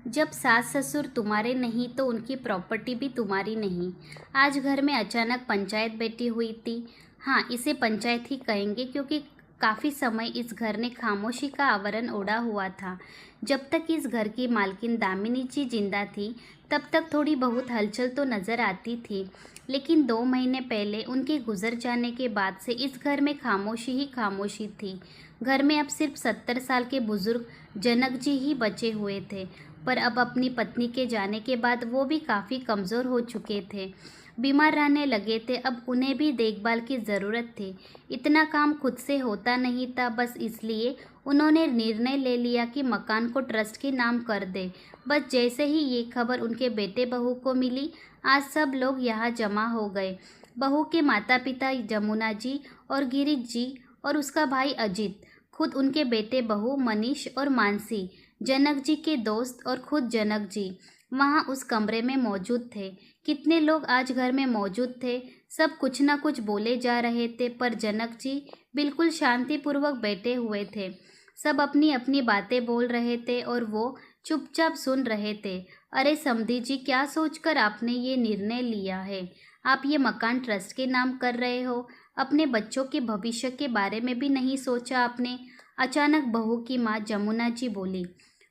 जब सास ससुर तुम्हारे नहीं तो उनकी प्रॉपर्टी भी तुम्हारी नहीं। आज घर में अचानक पंचायत बैठी हुई थी। हाँ, इसे पंचायत ही कहेंगे क्योंकि काफ़ी समय इस घर ने खामोशी का आवरण ओढ़ा हुआ था। जब तक इस घर की मालकिन दामिनी जी जिंदा थी तब तक थोड़ी बहुत हलचल तो नज़र आती थी, लेकिन 2 महीने पहले उनके गुजर जाने के बाद से इस घर में खामोशी ही खामोशी थी। घर में अब सिर्फ 70 साल के बुजुर्ग जनक जी ही बचे हुए थे, पर अब अपनी पत्नी के जाने के बाद वो भी काफ़ी कमज़ोर हो चुके थे, बीमार रहने लगे थे। अब उन्हें भी देखभाल की ज़रूरत थी। इतना काम खुद से होता नहीं था, बस इसलिए उन्होंने निर्णय ले लिया कि मकान को ट्रस्ट के नाम कर दे। बस जैसे ही ये खबर उनके बेटे बहू को मिली, आज सब लोग यहाँ जमा हो गए। बहू के माता पिता जमुना जी और गिरीश जी और उसका भाई अजित, खुद उनके बेटे बहू मनीष और मानसी, जनक जी के दोस्त और खुद जनक जी वहाँ उस कमरे में मौजूद थे। कितने लोग आज घर में मौजूद थे, सब कुछ ना कुछ बोले जा रहे थे, पर जनक जी बिल्कुल शांतिपूर्वक बैठे हुए थे। सब अपनी अपनी बातें बोल रहे थे और वो चुपचाप सुन रहे थे। अरे समधी जी, क्या सोचकर आपने ये निर्णय लिया है? आप ये मकान ट्रस्ट के नाम कर रहे हो, अपने बच्चों के भविष्य के बारे में भी नहीं सोचा आपने? अचानक बहू की माँ जमुना जी बोली।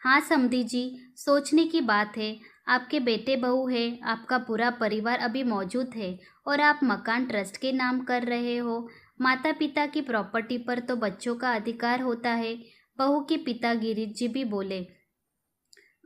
हाँ समधी जी, सोचने की बात है। आपके बेटे बहू है, आपका पूरा परिवार अभी मौजूद है और आप मकान ट्रस्ट के नाम कर रहे हो। माता पिता की प्रॉपर्टी पर तो बच्चों का अधिकार होता है। बहू के पिता गिरीश जी भी बोले।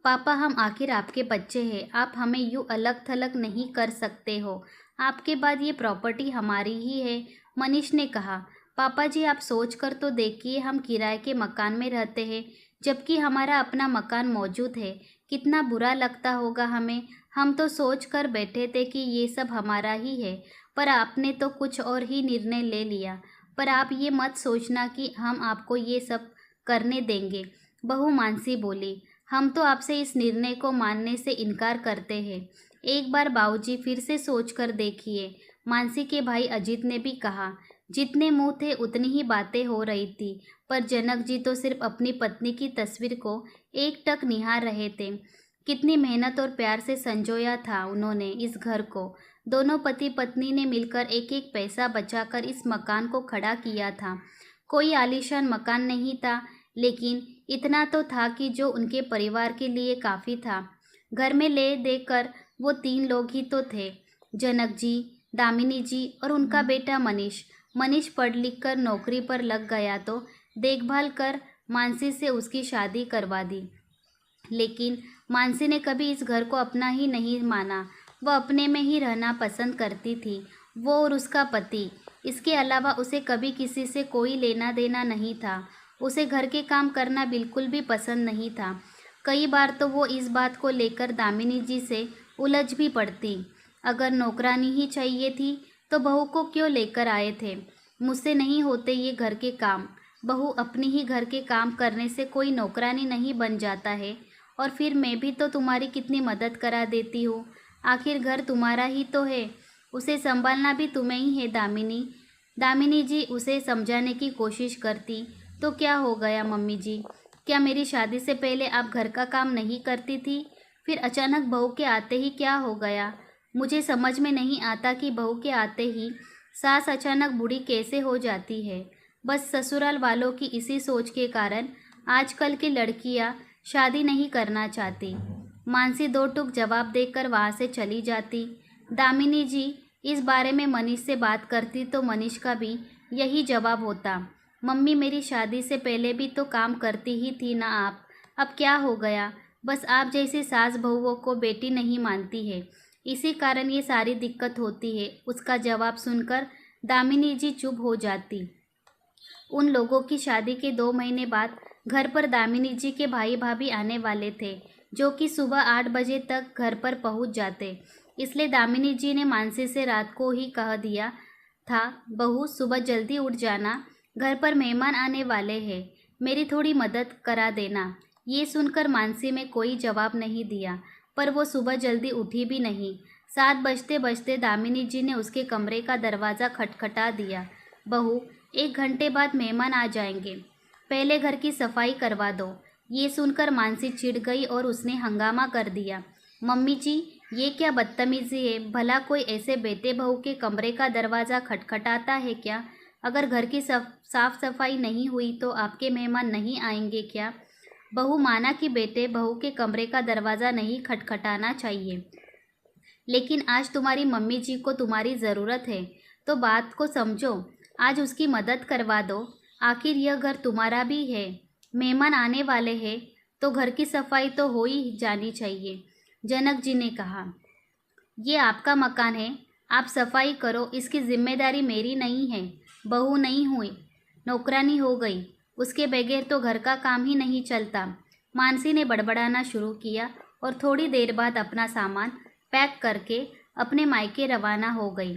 पापा, हम आखिर आपके बच्चे हैं, आप हमें यूँ अलग थलग नहीं कर सकते हो। आपके बाद ये प्रॉपर्टी हमारी ही है, मनीष ने कहा। पापा जी, आप सोच कर तो देखिए, हम किराए के मकान में रहते हैं जबकि हमारा अपना मकान मौजूद है। कितना बुरा लगता होगा हमें। हम तो सोच कर बैठे थे कि ये सब हमारा ही है, पर आपने तो कुछ और ही निर्णय ले लिया। पर आप ये मत सोचना कि हम आपको ये सब करने देंगे, बहू मानसी बोली। हम तो आपसे इस निर्णय को मानने से इनकार करते हैं। एक बार बाबूजी फिर से सोच कर देखिए, मानसी के भाई अजीत ने भी कहा। जितने मुंह थे उतनी ही बातें हो रही थी, पर जनक जी तो सिर्फ अपनी पत्नी की तस्वीर को एकटक निहार रहे थे। कितनी मेहनत और प्यार से संजोया था उन्होंने इस घर को। दोनों पति पत्नी ने मिलकर एक एक पैसा बचाकर इस मकान को खड़ा किया था। कोई आलीशान मकान नहीं था, लेकिन इतना तो था कि जो उनके परिवार के लिए काफ़ी था। घर में ले देकर वो 3 लोग ही तो थे, जनक जी, दामिनी जी और उनका बेटा मनीष। मनीष पढ़ लिख कर नौकरी पर लग गया तो देखभाल कर मानसी से उसकी शादी करवा दी। लेकिन मानसी ने कभी इस घर को अपना ही नहीं माना। वह अपने में ही रहना पसंद करती थी, वो और उसका पति। इसके अलावा उसे कभी किसी से कोई लेना देना नहीं था। उसे घर के काम करना बिल्कुल भी पसंद नहीं था। कई बार तो वो इस बात को लेकर दामिनी जी से उलझ भी पड़ती। अगर नौकरानी ही चाहिए थी तो बहू को क्यों लेकर आए थे? मुझसे नहीं होते ये घर के काम। बहू अपनी ही घर के काम करने से कोई नौकरानी नहीं बन जाता है। और फिर मैं भी तो तुम्हारी कितनी मदद करा देती हूँ। आखिर घर तुम्हारा ही तो है, उसे संभालना भी तुम्हें ही है दामिनी। दामिनी जी उसे समझाने की कोशिश करती। तो क्या हो गया मम्मी जी? क्या मेरी शादी से पहले आप घर का काम नहीं करती थी? फिर अचानक बहू के आते ही क्या हो गया? मुझे समझ में नहीं आता कि बहू के आते ही सास अचानक बूढ़ी कैसे हो जाती है। बस ससुराल वालों की इसी सोच के कारण आजकल की लड़कियां शादी नहीं करना चाहती। मानसी दो टूक जवाब देकर वहाँ से चली जाती। दामिनी जी इस बारे में मनीष से बात करती तो मनीष का भी यही जवाब होता। मम्मी, मेरी शादी से पहले भी तो काम करती ही थी ना आप, अब क्या हो गया? बस आप जैसी सास बहुओं को बेटी नहीं मानती है, इसी कारण ये सारी दिक्कत होती है। उसका जवाब सुनकर दामिनी जी चुप हो जाती। उन लोगों की शादी के 2 महीने बाद घर पर दामिनी जी के भाई भाभी आने वाले थे, जो कि सुबह 8 बजे तक घर पर पहुंच जाते। इसलिए दामिनी जी ने मानसी से रात को ही कह दिया था, बहू सुबह जल्दी उठ जाना, घर पर मेहमान आने वाले हैं, मेरी थोड़ी मदद करा देना। ये सुनकर मानसी में कोई जवाब नहीं दिया, पर वो सुबह जल्दी उठी भी नहीं। 7 बजते बजते दामिनी जी ने उसके कमरे का दरवाज़ा खटखटा दिया। बहू, 1 घंटे बाद मेहमान आ जाएंगे, पहले घर की सफाई करवा दो। ये सुनकर मानसी चिढ़ गई और उसने हंगामा कर दिया। मम्मी जी, ये क्या बदतमीजी है? भला कोई ऐसे बेटे बहू के कमरे का दरवाज़ा खटखटाता है क्या? अगर घर की साफ सफाई नहीं हुई तो आपके मेहमान नहीं आएंगे क्या? बहू माना कि बेटे बहू के कमरे का दरवाज़ा नहीं खटखटाना चाहिए, लेकिन आज तुम्हारी मम्मी जी को तुम्हारी ज़रूरत है, तो बात को समझो। आज उसकी मदद करवा दो। आखिर यह घर तुम्हारा भी है। मेहमान आने वाले हैं तो घर की सफाई तो हो ही जानी चाहिए। जनक जी ने कहा, ये आपका मकान है, आप सफाई करो, इसकी जिम्मेदारी मेरी नहीं है। बहू नहीं हुई, नौकरानी हो गई, उसके बगैर तो घर का काम ही नहीं चलता। मानसी ने बड़बड़ाना शुरू किया और थोड़ी देर बाद अपना सामान पैक करके अपने मायके रवाना हो गई।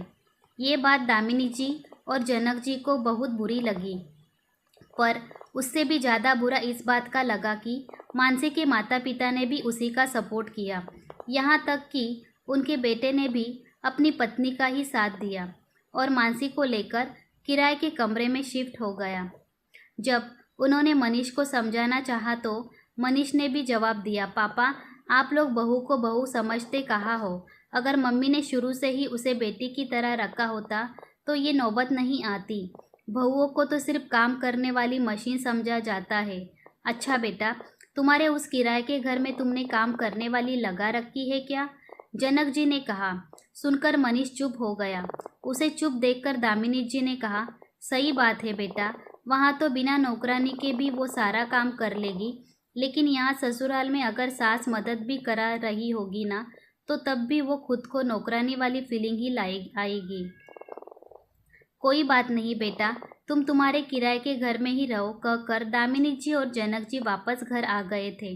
ये बात दामिनी जी और जनक जी को बहुत बुरी लगी, पर उससे भी ज़्यादा बुरा इस बात का लगा कि मानसी के माता पिता ने भी उसी का सपोर्ट किया। यहाँ तक कि उनके बेटे ने भी अपनी पत्नी का ही साथ दिया और मानसी को लेकर किराए के कमरे में शिफ्ट हो गया। जब उन्होंने मनीष को समझाना चाहा तो मनीष ने भी जवाब दिया, पापा, आप लोग बहू को बहू समझते कहाँ हो? अगर मम्मी ने शुरू से ही उसे बेटी की तरह रखा होता तो ये नौबत नहीं आती। बहुओं को तो सिर्फ काम करने वाली मशीन समझा जाता है। अच्छा बेटा, तुम्हारे उस किराए के घर में तुमने काम करने वाली लगा रखी है क्या? जनक जी ने कहा। सुनकर मनीष चुप हो गया। उसे चुप देखकर दामिनी जी ने कहा, सही बात है बेटा, वहाँ तो बिना नौकरानी के भी वो सारा काम कर लेगी, लेकिन यहाँ ससुराल में अगर सास मदद भी करा रही होगी ना, तो तब भी वो खुद को नौकरानी वाली फीलिंग ही आएगी। कोई बात नहीं बेटा, तुम तुम्हारे किराए के घर में ही रहो, कहकर दामिनी जी और जनक जी वापस घर आ गए थे।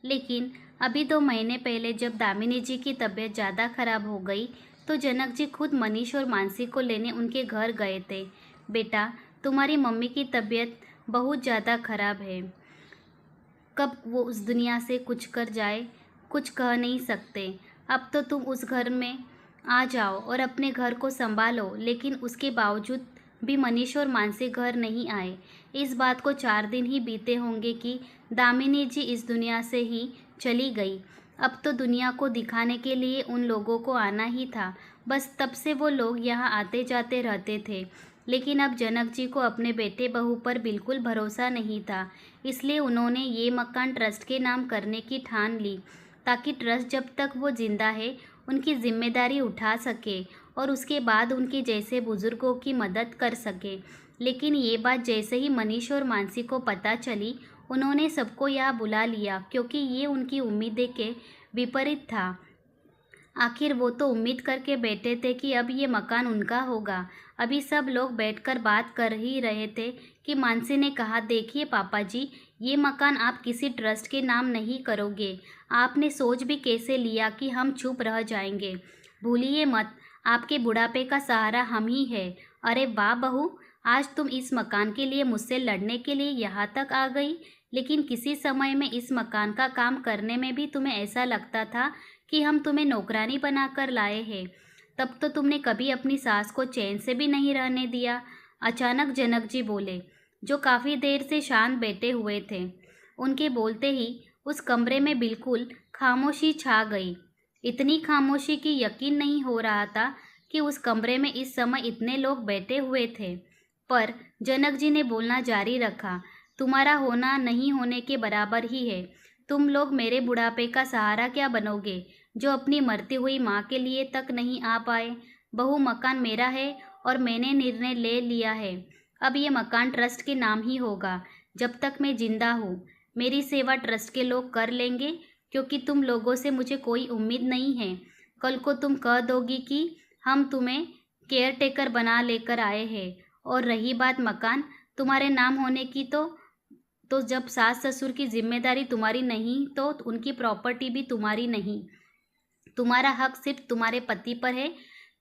लेकिन अभी 2 महीने पहले जब दामिनी जी की तबीयत ज़्यादा खराब हो गई तो जनक जी खुद मनीष और मानसी को लेने उनके घर गए थे। बेटा, तुम्हारी मम्मी की तबीयत बहुत ज़्यादा खराब है, कब वो उस दुनिया से कुछ कर जाए कुछ कह नहीं सकते। अब तो तुम उस घर में आ जाओ और अपने घर को संभालो। लेकिन उसके बावजूद भी मनीष और मानसी घर नहीं आए। इस बात को 4 दिन ही बीते होंगे कि दामिनी जी इस दुनिया से ही चली गई। अब तो दुनिया को दिखाने के लिए उन लोगों को आना ही था, बस तब से वो लोग यहाँ आते जाते रहते थे। लेकिन अब जनक जी को अपने बेटे बहू पर बिल्कुल भरोसा नहीं था, इसलिए उन्होंने ये मकान ट्रस्ट के नाम करने की ठान ली, ताकि ट्रस्ट जब तक वो जिंदा है उनकी जिम्मेदारी उठा सके और उसके बाद उनके जैसे बुजुर्गों की मदद कर सके। लेकिन ये बात जैसे ही मनीष और मानसी को पता चली, उन्होंने सबको यहाँ बुला लिया, क्योंकि ये उनकी उम्मीदें के विपरीत था। आखिर वो तो उम्मीद करके बैठे थे कि अब ये मकान उनका होगा। अभी सब लोग बैठकर बात कर ही रहे थे कि मानसी ने कहा, देखिए पापा जी, ये मकान आप किसी ट्रस्ट के नाम नहीं करोगे। आपने सोच भी कैसे लिया कि हम चुप रह जाएंगे? भूलिए मत, आपके बुढ़ापे का सहारा हम ही है। अरे वाह बहू, आज तुम इस मकान के लिए मुझसे लड़ने के लिए यहाँ तक आ गई। लेकिन किसी समय में इस मकान का काम करने में भी तुम्हें ऐसा लगता था कि हम तुम्हें नौकरानी बनाकर लाए हैं। तब तो तुमने कभी अपनी सास को चैन से भी नहीं रहने दिया। अचानक जनक जी बोले, जो काफ़ी देर से शांत बैठे हुए थे। उनके बोलते ही उस कमरे में बिल्कुल खामोशी छा गई। इतनी खामोशी कि यकीन नहीं हो रहा था कि उस कमरे में इस समय इतने लोग बैठे हुए थे। पर जनक जी ने बोलना जारी रखा, तुम्हारा होना नहीं होने के बराबर ही है। तुम लोग मेरे बुढ़ापे का सहारा क्या बनोगे, जो अपनी मरती हुई माँ के लिए तक नहीं आ पाए? बहू, मकान मेरा है और मैंने निर्णय ले लिया है। अब ये मकान ट्रस्ट के नाम ही होगा। जब तक मैं जिंदा हूँ मेरी सेवा ट्रस्ट के लोग कर लेंगे, क्योंकि तुम लोगों से मुझे कोई उम्मीद नहीं है। कल को तुम कह दोगी कि हम तुम्हें केयर टेकर बना लेकर आए हैं। और रही बात मकान तुम्हारे नाम होने की, तो जब सास ससुर की जिम्मेदारी तुम्हारी नहीं तो उनकी प्रॉपर्टी भी तुम्हारी नहीं। तुम्हारा हक सिर्फ तुम्हारे पति पर है,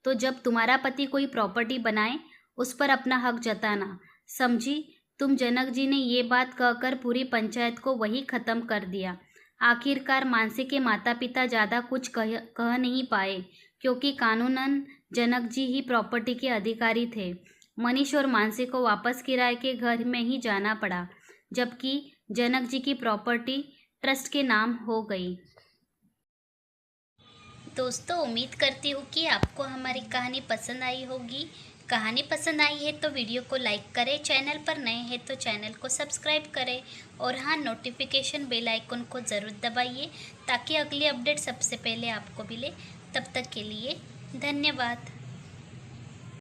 तो जब तुम्हारा पति कोई प्रॉपर्टी बनाए उस पर अपना हक जताना, समझी? तुम जनक जी ने ये बात कहकर पूरी पंचायत को वही ख़त्म कर दिया। आखिरकार मानसी के माता पिता ज़्यादा कुछ कह नहीं पाए, क्योंकि कानूनन जनक जी ही प्रॉपर्टी के अधिकारी थे। मनीष और मानसी को वापस किराए के घर में ही जाना पड़ा, जबकि जनक जी की प्रॉपर्टी ट्रस्ट के नाम हो गई। दोस्तों, उम्मीद करती हूँ कि आपको हमारी कहानी पसंद आई होगी। कहानी पसंद आई है तो वीडियो को लाइक करें, चैनल पर नए हैं तो चैनल को सब्सक्राइब करें और हाँ, नोटिफिकेशन बेल आइकन को ज़रूर दबाइए ताकि अगली अपडेट सबसे पहले आपको मिले। तब तक के लिए धन्यवाद।